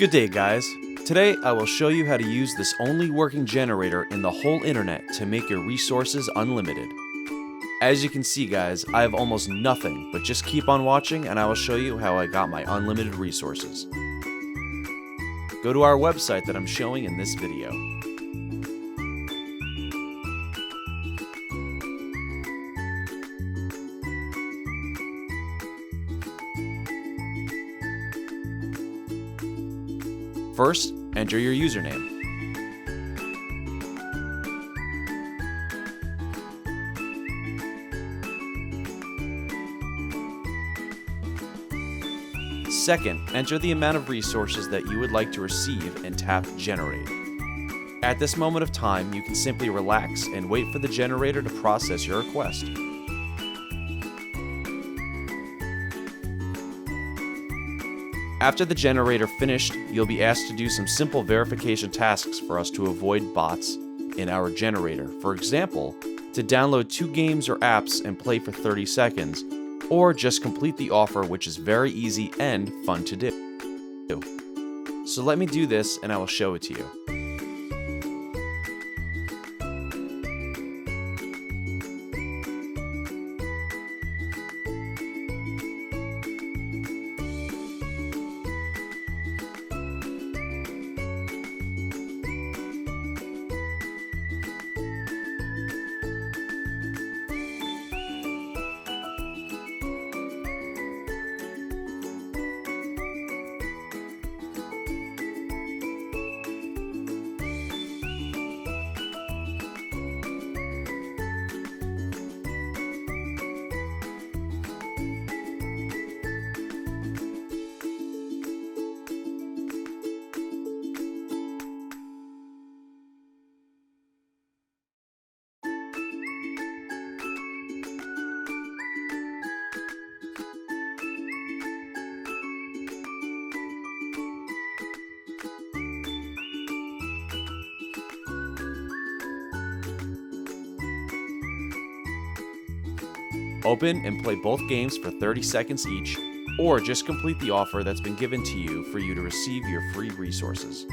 Good day, guys. Today I will show you how to use this only working generator in the whole internet to make your resources unlimited. As you can see, guys, I have almost nothing, but just keep on watching and I will show you how I got my unlimited resources. Go to our website that I'm showing in this video. First, enter your username. Second, enter the amount of resources that you would like to receive and tap Generate. At this moment of time, you can simply relax and wait for the generator to process your request. After the generator finished, you'll be asked to do some simple verification tasks for us to avoid bots in our generator. For example, to download 2 games or apps and play for 30 seconds, or just complete the offer, which is very easy and fun to do. So let me do this and I will show it to you. Open and play both games for 30 seconds each, or just complete the offer that's been given to you for you to receive your free resources.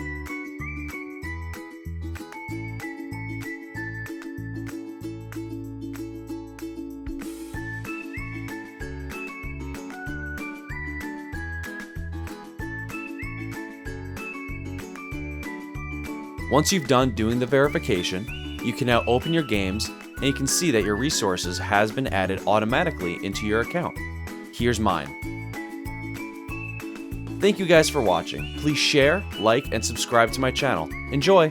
Once you've done doing the verification, you can now open your games and you can see that your resources has been added automatically into your account. Here's mine. Thank you guys for watching. Please share, like, and subscribe to my channel. Enjoy!